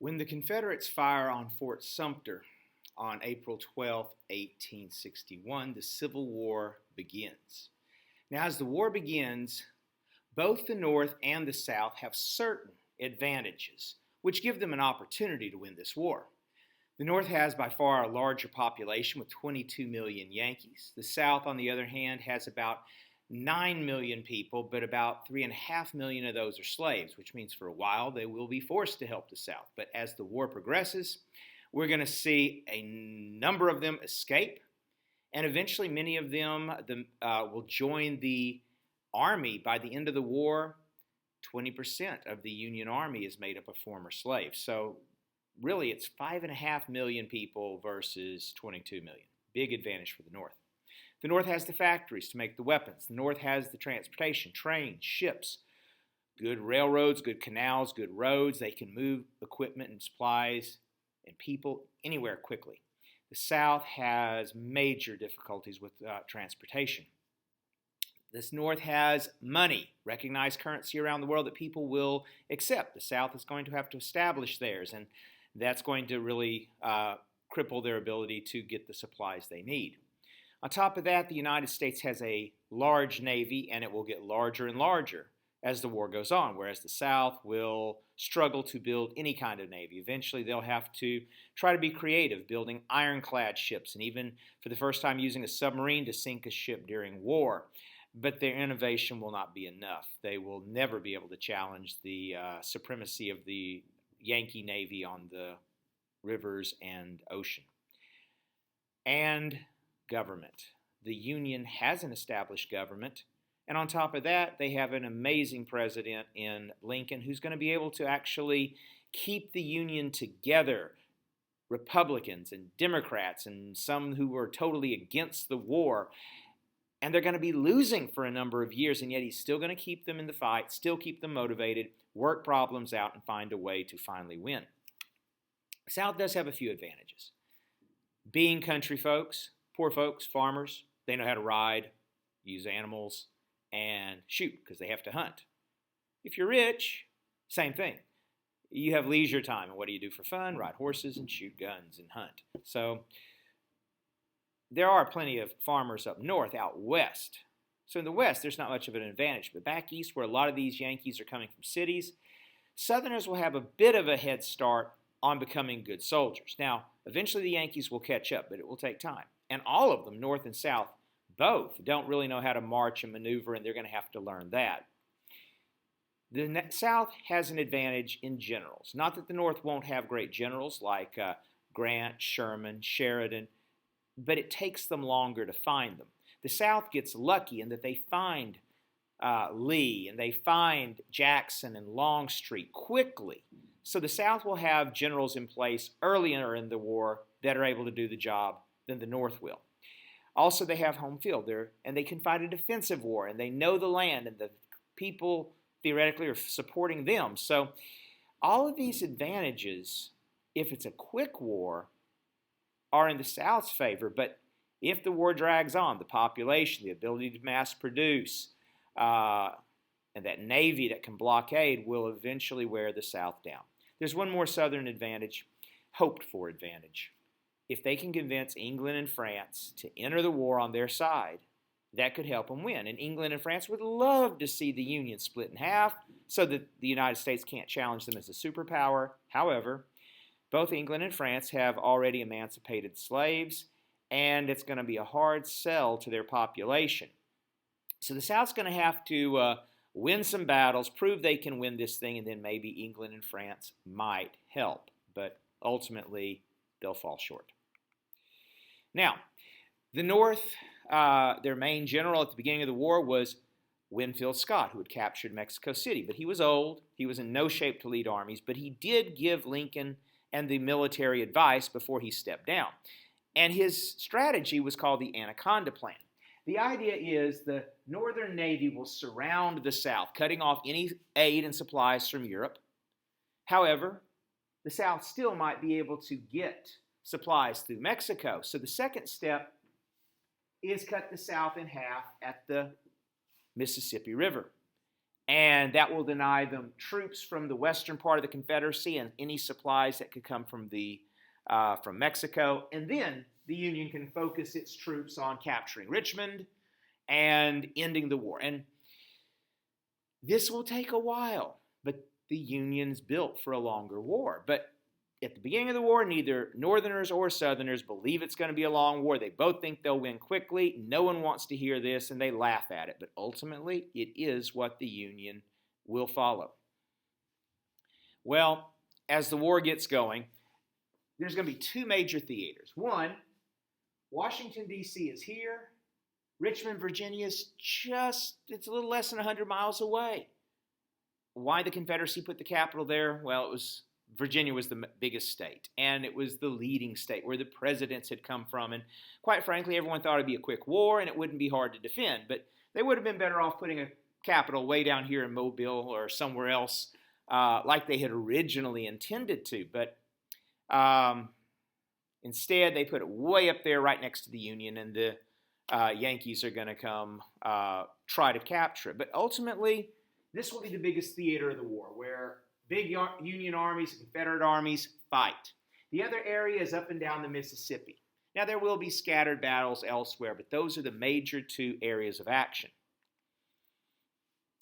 When the Confederates fire on Fort Sumter on April 12, 1861, the Civil War begins. Now, as the war begins, both the North and the South have certain advantages, which give them an opportunity to win this war. The North has by far a larger population with 22 million Yankees. The South, on the other hand, has about 9 million people, but about 3.5 million of those are slaves, which means for a while they will be forced to help the South. But as the war progresses, we're going to see a number of them escape, and eventually many of them will join the Army. By the end of the war, 20% of the Union Army is made up of former slaves. So really it's 5.5 million people versus 22 million. Big advantage for the North. The North has the factories to make the weapons. The North has the transportation, trains, ships, good railroads, good canals, good roads. They can move equipment and supplies and people anywhere quickly. The South has major difficulties with transportation. This North has money, recognized currency around the world that people will accept. The South is going to have to establish theirs, and that's going to really cripple their ability to get the supplies they need. On top of that, the United States has a large Navy, and it will get larger and larger as the war goes on, whereas the South will struggle to build any kind of Navy. Eventually, they'll have to try to be creative, building ironclad ships, and even for the first time using a submarine to sink a ship during war. But their innovation will not be enough. They will never be able to challenge the supremacy of the Yankee Navy on the rivers and ocean. And government. The Union has an established government, and on top of that, they have an amazing president in Lincoln who's going to be able to actually keep the Union together. Republicans and Democrats and some who were totally against the war, and they're going to be losing for a number of years, and yet he's still going to keep them in the fight, still keep them motivated, work problems out, and find a way to finally win. The South does have a few advantages. Being country folks, poor folks, farmers, they know how to ride, use animals, and shoot because they have to hunt. If you're rich, same thing. You have leisure time, and what do you do for fun? Ride horses and shoot guns and hunt. So there are plenty of farmers up north, out west. So in the west, there's not much of an advantage. But back east, where a lot of these Yankees are coming from cities, Southerners will have a bit of a head start on becoming good soldiers. Now, eventually the Yankees will catch up, but it will take time. And all of them, North and South, both don't really know how to march and maneuver, and they're going to have to learn that. The South has an advantage in generals. Not that the North won't have great generals like Grant, Sherman, Sheridan, but it takes them longer to find them. The South gets lucky in that they find Lee and they find Jackson and Longstreet quickly. So the South will have generals in place earlier in the war that are able to do the job than the North will. Also, they have home field there, and they can fight a defensive war, and they know the land, and the people theoretically are supporting them. So all of these advantages, if it's a quick war, are in the South's favor. But if the war drags on, the population, the ability to mass produce, and that Navy that can blockade will eventually wear the South down. There's one more Southern advantage, hoped for advantage. If they can convince England and France to enter the war on their side, that could help them win. And England and France would love to see the Union split in half so that the United States can't challenge them as a superpower. However, both England and France have already emancipated slaves, and it's going to be a hard sell to their population. So the South's going to have to win some battles, prove they can win this thing, and then maybe England and France might help. But ultimately, they'll fall short. Now, the North, their main general at the beginning of the war was Winfield Scott, who had captured Mexico City. But he was old. He was in no shape to lead armies, but he did give Lincoln and the military advice before he stepped down. And his strategy was called the Anaconda Plan. The idea is the Northern Navy will surround the South, cutting off any aid and supplies from Europe. However, the South still might be able to get supplies through Mexico. So the second step is cut the South in half at the Mississippi River. and that will deny them troops from the western part of the Confederacy and any supplies that could come from Mexico. And then the Union can focus its troops on capturing Richmond and ending the war. And this will take a while, but the Union's built for a longer war. But at the beginning of the war, neither Northerners or Southerners believe it's going to be a long war. They both think they'll win quickly. No one wants to hear this, and they laugh at it. But ultimately, it is what the Union will follow. Well, as the war gets going, there's going to be two major theaters. One, Washington, D.C. is here. Richmond, Virginia is it's a little less than 100 miles away. Why the Confederacy put the capital there? Well, Virginia was the biggest state, and it was the leading state where the presidents had come from. And quite frankly, everyone thought it'd be a quick war and it wouldn't be hard to defend. But they would have been better off putting a capital way down here in Mobile or somewhere else like they had originally intended to. But instead, they put it way up there right next to the Union, and the Yankees are going to come try to capture it. But ultimately, this will be the biggest theater of the war, where big Union armies and Confederate armies fight. The other area is up and down the Mississippi. Now, there will be scattered battles elsewhere, but those are the major two areas of action.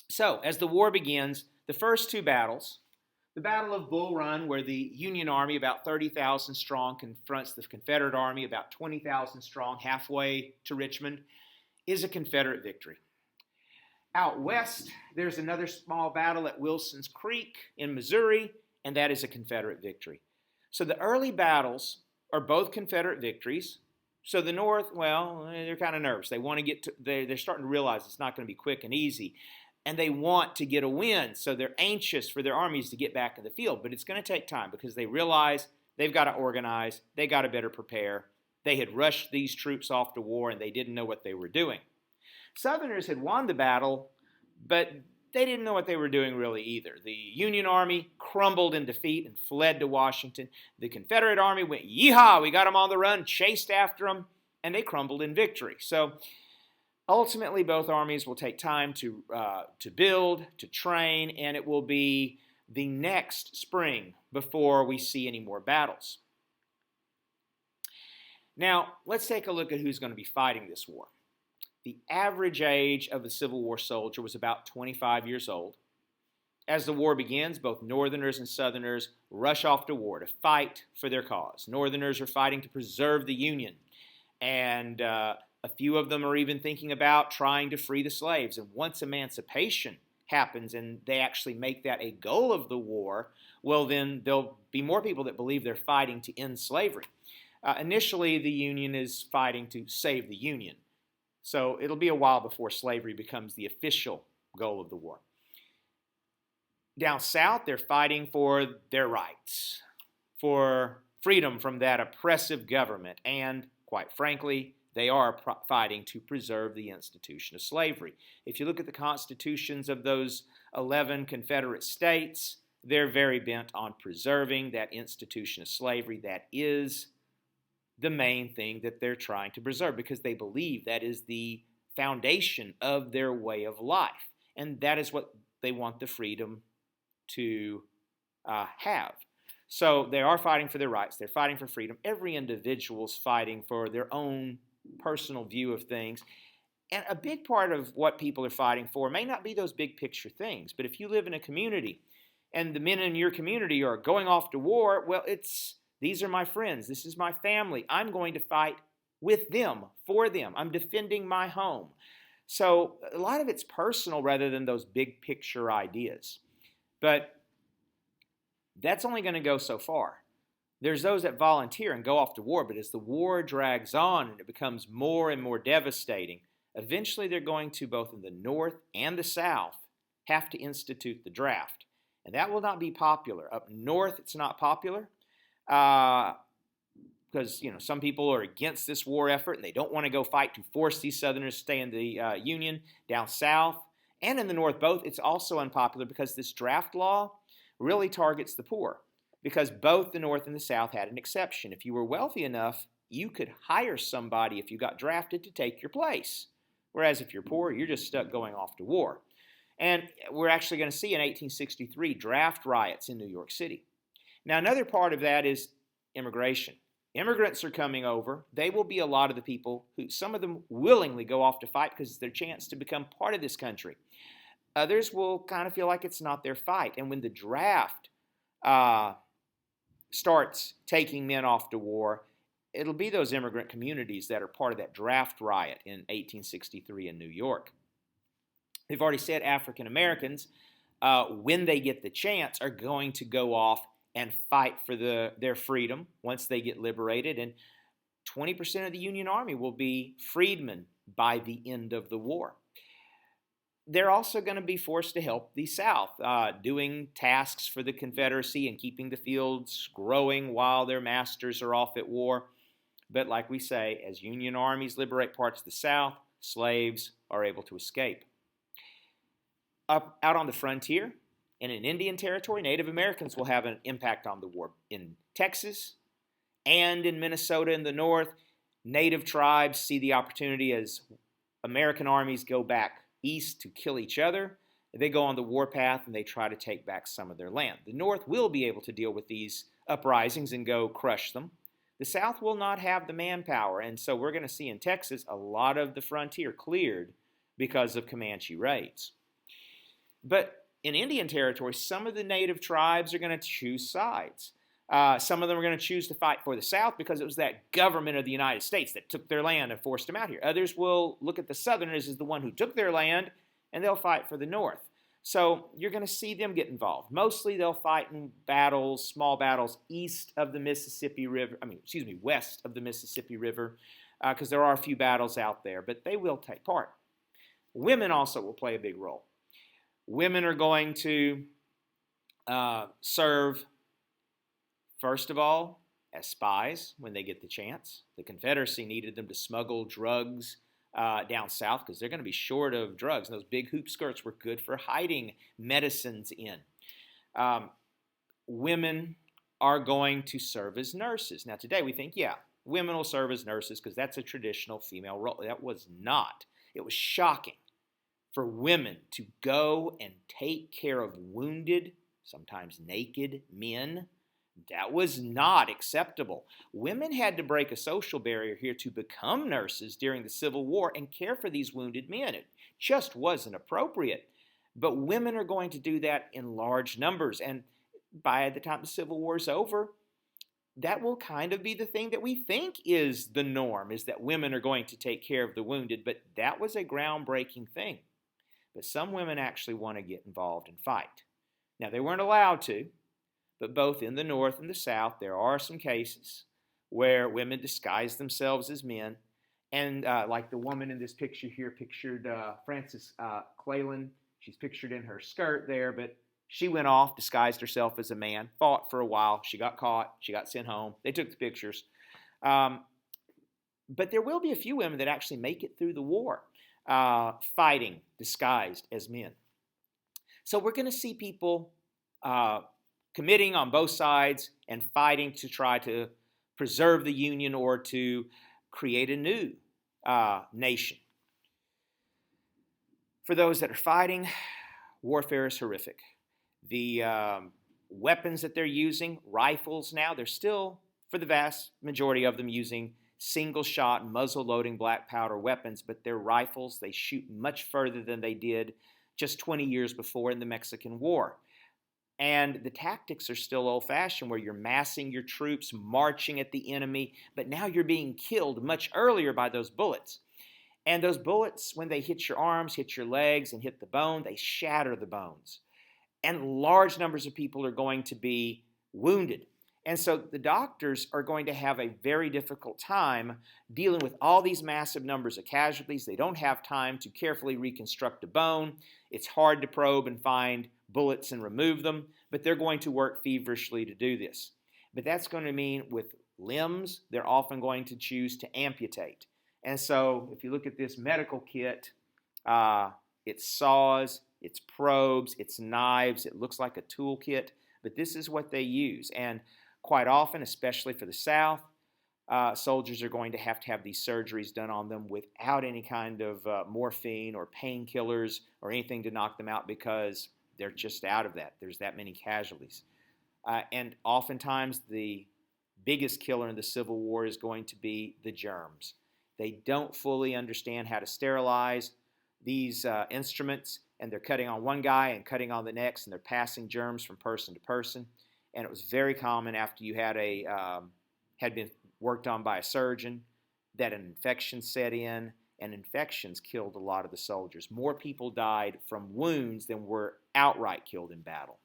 So, as the war begins, the first two battles, the Battle of Bull Run, where the Union Army, about 30,000 strong, confronts the Confederate Army, about 20,000 strong, halfway to Richmond, is a Confederate victory. Out west, there's another small battle at Wilson's Creek in Missouri, and that is a Confederate victory. So the early battles are both Confederate victories. So the North, well, they're kind of nervous. They want to they're starting to realize it's not going to be quick and easy. And they want to get a win, so they're anxious for their armies to get back in the field. But it's going to take time because they realize they've got to organize, they got to better prepare. They had rushed these troops off to war, and they didn't know what they were doing. Southerners had won the battle, but they didn't know what they were doing really either. The Union Army crumbled in defeat and fled to Washington. The Confederate Army went, yeehaw, we got them on the run, chased after them, and they crumbled in victory. So ultimately, both armies will take time to build, to train, and it will be the next spring before we see any more battles. Now, let's take a look at who's going to be fighting this war. The average age of the Civil War soldier was about 25 years old. As the war begins, both Northerners and Southerners rush off to war to fight for their cause. Northerners are fighting to preserve the Union, and a few of them are even thinking about trying to free the slaves. And once emancipation happens and they actually make that a goal of the war, well, then there'll be more people that believe they're fighting to end slavery. Initially, the Union is fighting to save the Union. So it'll be a while before slavery becomes the official goal of the war. Down south, they're fighting for their rights, for freedom from that oppressive government, and quite frankly, they are fighting to preserve the institution of slavery. If you look at the constitutions of those 11 Confederate states, they're very bent on preserving that institution of slavery. That is the main thing that they're trying to preserve because they believe that is the foundation of their way of life. And that is what they want the freedom to have. So they are fighting for their rights. They're fighting for freedom. Every individual's fighting for their own personal view of things. And a big part of what people are fighting for may not be those big picture things. But if you live in a community and the men in your community are going off to war, well, these are my friends. This is my family. I'm going to fight with them, for them. I'm defending my home. So a lot of it's personal rather than those big picture ideas. But that's only going to go so far. There's those that volunteer and go off to war, but as the war drags on and it becomes more and more devastating, eventually they're going to, both in the North and the South, have to institute the draft. And that will not be popular. Up north, it's not popular. Because some people are against this war effort and they don't want to go fight to force these Southerners to stay in the Union. Down south and in the North both, it's also unpopular because this draft law really targets the poor. Because both the North and the South had an exception. If you were wealthy enough, you could hire somebody if you got drafted to take your place. Whereas if you're poor, you're just stuck going off to war. And we're actually going to see in 1863 draft riots in New York City. Now, another part of that is immigration. Immigrants are coming over. They will be a lot of the people who, some of them willingly go off to fight because it's their chance to become part of this country. Others will kind of feel like it's not their fight. And when the draft starts taking men off to war, it'll be those immigrant communities that are part of that draft riot in 1863 in New York. They've already said African Americans, when they get the chance, are going to go off and fight for their freedom once they get liberated. And 20% of the Union Army will be freedmen by the end of the war. They're also going to be forced to help the South, doing tasks for the Confederacy and keeping the fields growing while their masters are off at war. But like we say, as Union armies liberate parts of the South, slaves are able to escape. Out on the frontier, and in Indian Territory, Native Americans will have an impact on the war. In Texas and in Minnesota in the north, Native tribes see the opportunity as American armies go back east to kill each other. They go on the warpath and they try to take back some of their land. The North will be able to deal with these uprisings and go crush them. The South will not have the manpower, and so we're going to see in Texas a lot of the frontier cleared because of Comanche raids. But in Indian Territory, some of the native tribes are going to choose sides. Some of them are going to choose to fight for the South because it was that government of the United States that took their land and forced them out here. Others will look at the Southerners as the one who took their land, and they'll fight for the North. So you're going to see them get involved. Mostly they'll fight in battles, small battles, west of the Mississippi River, because there are a few battles out there, but they will take part. Women also will play a big role. Women are going to serve, first of all, as spies when they get the chance. The Confederacy needed them to smuggle drugs down south because they're going to be short of drugs. And those big hoop skirts were good for hiding medicines in. Women are going to serve as nurses. Now today we think, yeah, women will serve as nurses because that's a traditional female role. That was not. It was shocking for women to go and take care of wounded, sometimes naked men. That was not acceptable. Women had to break a social barrier here to become nurses during the Civil War and care for these wounded men. It just wasn't appropriate. But women are going to do that in large numbers. And by the time the Civil War is over, that will kind of be the thing that we think is the norm, is that women are going to take care of the wounded. But that was a groundbreaking thing. But some women actually want to get involved and fight. Now, they weren't allowed to. But both in the North and the South, there are some cases where women disguise themselves as men. And like the woman in this picture here, pictured Frances Cleland. She's pictured in her skirt there, but she went off, disguised herself as a man, fought for a while. She got caught. She got sent home. They took the pictures. But there will be a few women that actually make it through the war, fighting disguised as men. So we're going to see people committing on both sides and fighting to try to preserve the Union or to create a new nation. For those that are fighting, warfare is horrific. The weapons that they're using, rifles now, they're still, for the vast majority of them, using single-shot, muzzle-loading black powder weapons, but they're rifles. They shoot much further than they did just 20 years before in the Mexican War. And the tactics are still old-fashioned, where you're massing your troops, marching at the enemy, but now you're being killed much earlier by those bullets. And those bullets, when they hit your arms, hit your legs, and hit the bone, they shatter the bones. And large numbers of people are going to be wounded. And so the doctors are going to have a very difficult time dealing with all these massive numbers of casualties. They don't have time to carefully reconstruct a bone. It's hard to probe and find bullets and remove them, but they're going to work feverishly to do this. But that's going to mean with limbs, they're often going to choose to amputate. And so if you look at this medical kit, it's saws, it's probes, it's knives. It looks like a tool kit, but this is what they use. And quite often, especially for the South, soldiers are going to have these surgeries done on them without any kind of morphine or painkillers or anything to knock them out because they're just out of that. There's that many casualties. And oftentimes the biggest killer in the Civil War is going to be the germs. They don't fully understand how to sterilize these instruments, and they're cutting on one guy and cutting on the next, and they're passing germs from person to person. And it was very common after you had had been worked on by a surgeon that an infection set in, and infections killed a lot of the soldiers. More people died from wounds than were outright killed in battle.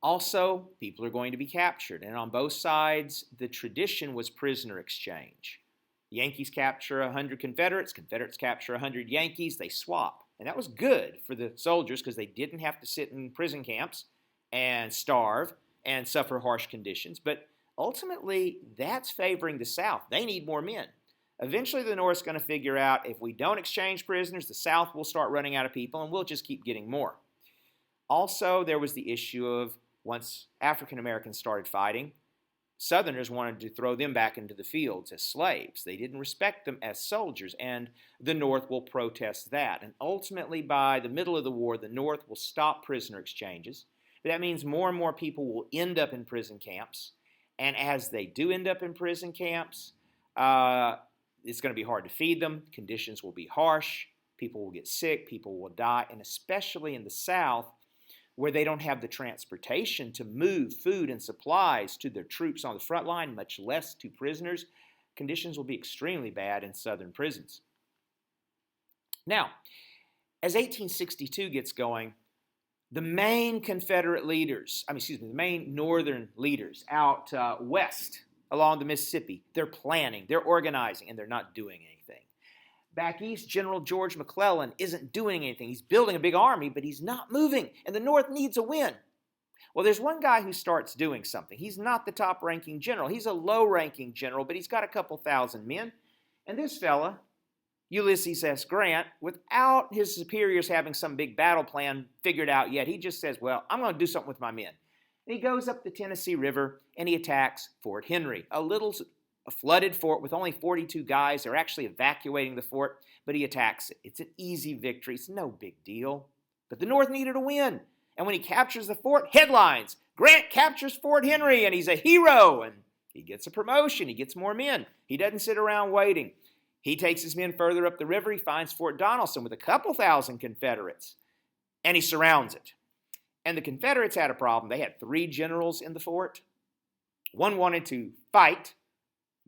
Also, people are going to be captured, and on both sides, the tradition was prisoner exchange. The Yankees capture 100 Confederates, Confederates capture 100 Yankees, they swap. And that was good for the soldiers because they didn't have to sit in prison camps and starve and suffer harsh conditions. But ultimately, that's favoring the South. They need more men. Eventually, the North's going to figure out if we don't exchange prisoners, the South will start running out of people, and we'll just keep getting more. Also, there was the issue of once African Americans started fighting, Southerners wanted to throw them back into the fields as slaves. They didn't respect them as soldiers, and the North will protest that. And ultimately, by the middle of the war, the North will stop prisoner exchanges. That means more and more people will end up in prison camps. And as they do end up in prison camps, it's going to be hard to feed them. Conditions will be harsh. People will get sick. People will die. And especially in the South, where they don't have the transportation to move food and supplies to their troops on the front line, much less to prisoners, conditions will be extremely bad in Southern prisons. Now, as 1862 gets going, the main Confederate leaders, the main Northern leaders out west along the Mississippi, they're planning, they're organizing, and they're not doing anything. Back east, General George McClellan isn't doing anything. He's building a big army, but he's not moving, and the North needs a win. Well, there's one guy who starts doing something. He's not the top-ranking general. He's a low-ranking general, but he's got a couple thousand men. And this fella, Ulysses S. Grant, without his superiors having some big battle plan figured out yet, he just says, well, I'm going to do something with my men. And he goes up the Tennessee River, and he attacks Fort Henry, a flooded fort with only 42 guys. They're actually evacuating the fort, but he attacks it. It's an easy victory. It's no big deal. But the North needed a win. And when he captures the fort, headlines, Grant captures Fort Henry, and he's a hero. And he gets a promotion. He gets more men. He doesn't sit around waiting. He takes his men further up the river. He finds Fort Donelson with a couple thousand Confederates, and he surrounds it. And the Confederates had a problem. They had 3 generals in the fort. One wanted to fight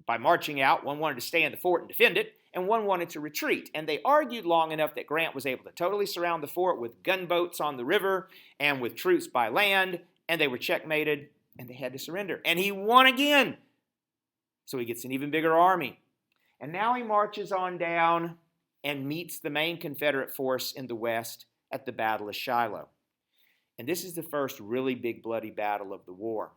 by marching out, one wanted to stay in the fort and defend it, and one wanted to retreat. And they argued long enough that Grant was able to totally surround the fort with gunboats on the river and with troops by land, and they were checkmated, and they had to surrender. And he won again. So he gets an even bigger army. And now he marches on down and meets the main Confederate force in the west at the Battle of Shiloh. And this is the first really big bloody battle of the war.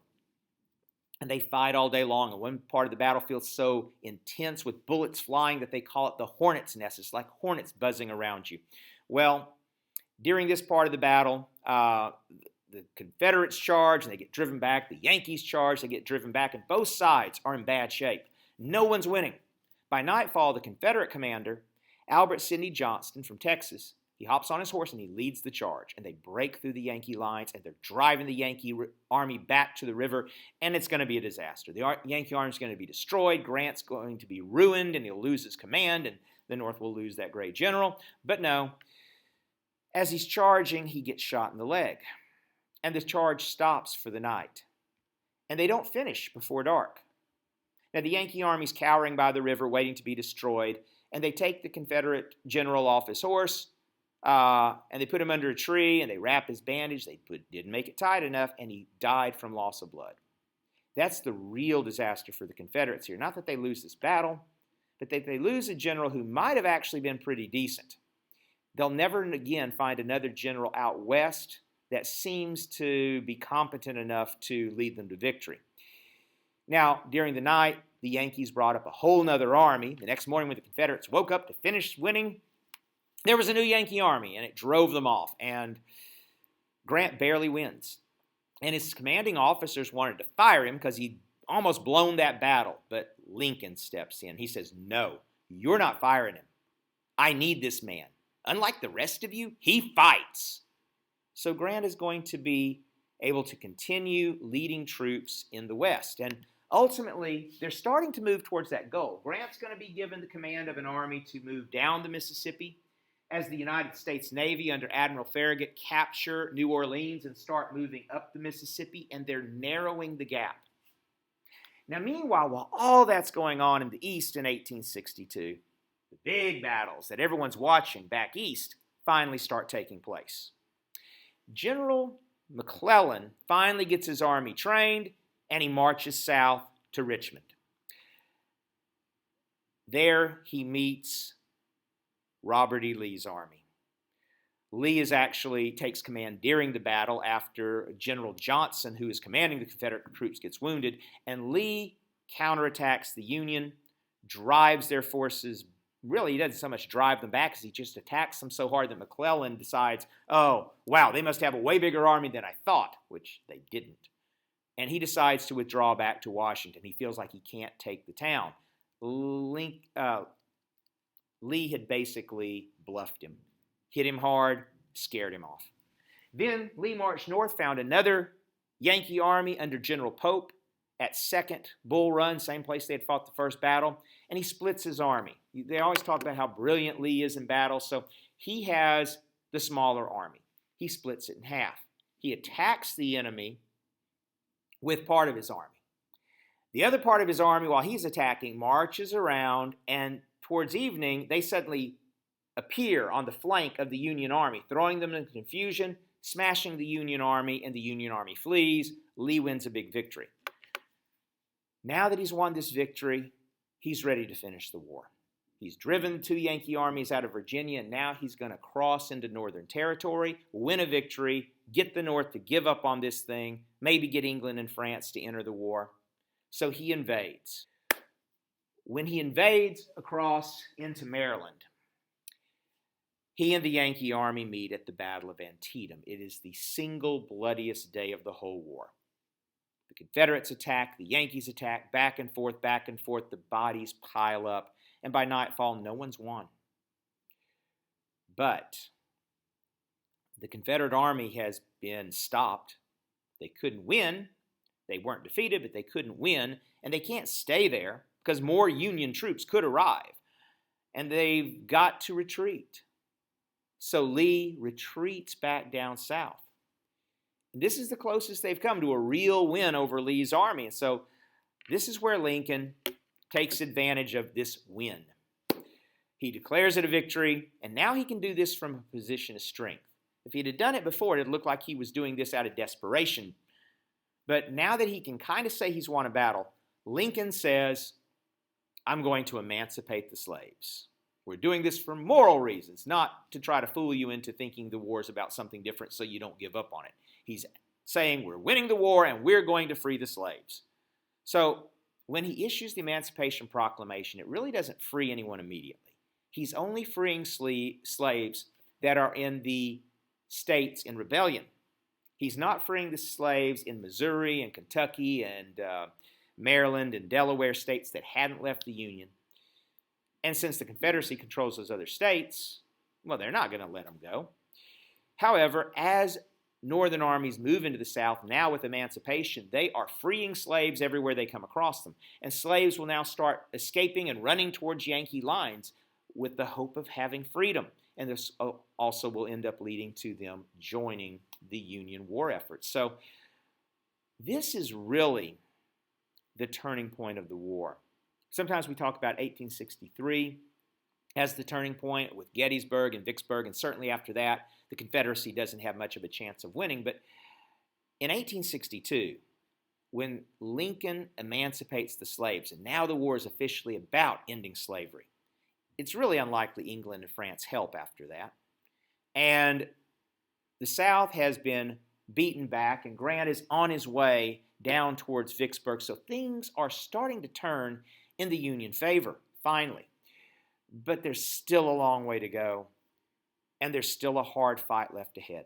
And they fight all day long. And one part of the battlefield is so intense with bullets flying that they call it the hornet's nest. It's like hornets buzzing around you. Well, during this part of the battle, the Confederates charge and they get driven back. The Yankees charge, they get driven back. And both sides are in bad shape. No one's winning. By nightfall, the Confederate commander, Albert Sidney Johnston from Texas, he hops on his horse and he leads the charge. And they break through the Yankee lines and they're driving the Yankee army back to the river. And it's going to be a disaster. The Yankee army is going to be destroyed. Grant's going to be ruined and he'll lose his command. And the North will lose that great general. But no, as he's charging, he gets shot in the leg. And the charge stops for the night. And they don't finish before dark. Now the Yankee army's cowering by the river waiting to be destroyed. And they take the Confederate general off his horse. And they put him under a tree, and they wrap his bandage. They didn't make it tight enough, and he died from loss of blood. That's the real disaster for the Confederates here. Not that they lose this battle, but that they lose a general who might have actually been pretty decent. They'll never again find another general out west that seems to be competent enough to lead them to victory. Now, during the night, the Yankees brought up a whole nother army. The next morning when the Confederates woke up to finish winning, there was a new Yankee army, and it drove them off, and Grant barely wins. And his commanding officers wanted to fire him because he almost blown that battle, but Lincoln steps in. He says, no, you're not firing him. I need this man. Unlike the rest of you, he fights. So Grant is going to be able to continue leading troops in the West. And ultimately, they're starting to move towards that goal. Grant's going to be given the command of an army to move down the Mississippi as the United States Navy under Admiral Farragut capture New Orleans and start moving up the Mississippi, and they're narrowing the gap. Now, meanwhile, while all that's going on in the East in 1862, the big battles that everyone's watching back east finally start taking place. General McClellan finally gets his army trained, and he marches south to Richmond. There he meets Robert E. Lee's army. Lee takes command during the battle after General Johnson, who is commanding the Confederate troops, gets wounded, and Lee counterattacks the Union, drives their forces. Really, he doesn't so much drive them back as he just attacks them so hard that McClellan decides, oh, wow, they must have a way bigger army than I thought, which they didn't. And he decides to withdraw back to Washington. He feels like he can't take the town. Lee had basically bluffed him, hit him hard, scared him off. Then Lee marched north, found another Yankee army under General Pope at Second Bull Run, same place they had fought the first battle, and he splits his army. They always talk about how brilliant Lee is in battle, so he has the smaller army. He splits it in half. He attacks the enemy with part of his army. The other part of his army, while he's attacking, marches around, and towards evening, they suddenly appear on the flank of the Union army, throwing them into confusion, smashing the Union army, and the Union army flees. Lee wins a big victory. Now that he's won this victory, he's ready to finish the war. He's driven the two Yankee armies out of Virginia, and now he's going to cross into Northern Territory, win a victory, get the North to give up on this thing, maybe get England and France to enter the war. So he invades. When he invades across into Maryland, he and the Yankee army meet at the Battle of Antietam. It is the single bloodiest day of the whole war. The Confederates attack, the Yankees attack, back and forth, the bodies pile up, and by nightfall, no one's won. But the Confederate army has been stopped. They couldn't win. They weren't defeated, but they couldn't win, and they can't stay there because more Union troops could arrive, and they've got to retreat. So Lee retreats back down south. And this is the closest they've come to a real win over Lee's army. And so this is where Lincoln takes advantage of this win. He declares it a victory, and now he can do this from a position of strength. If he had done it before, it looked like he was doing this out of desperation. But now that he can kind of say he's won a battle, Lincoln says, I'm going to emancipate the slaves. We're doing this for moral reasons, not to try to fool you into thinking the war is about something different so you don't give up on it. He's saying we're winning the war and we're going to free the slaves. So when he issues the Emancipation Proclamation, it really doesn't free anyone immediately. He's only freeing slaves that are in the states in rebellion. He's not freeing the slaves in Missouri and Kentucky and Maryland and Delaware, states that hadn't left the Union. And since the Confederacy controls those other states, well, they're not going to let them go. However, as Northern armies move into the South, now with emancipation, they are freeing slaves everywhere they come across them. And slaves will now start escaping and running towards Yankee lines with the hope of having freedom. And this also will end up leading to them joining the Union war effort. So this is really the turning point of the war. Sometimes we talk about 1863 as the turning point with Gettysburg and Vicksburg, and certainly after that, the Confederacy doesn't have much of a chance of winning. But in 1862, when Lincoln emancipates the slaves, and now the war is officially about ending slavery, it's really unlikely England and France help after that. And the South has been beaten back, and Grant is on his way down towards Vicksburg. So things are starting to turn in the Union favor, finally. But there's still a long way to go, and there's still a hard fight left ahead.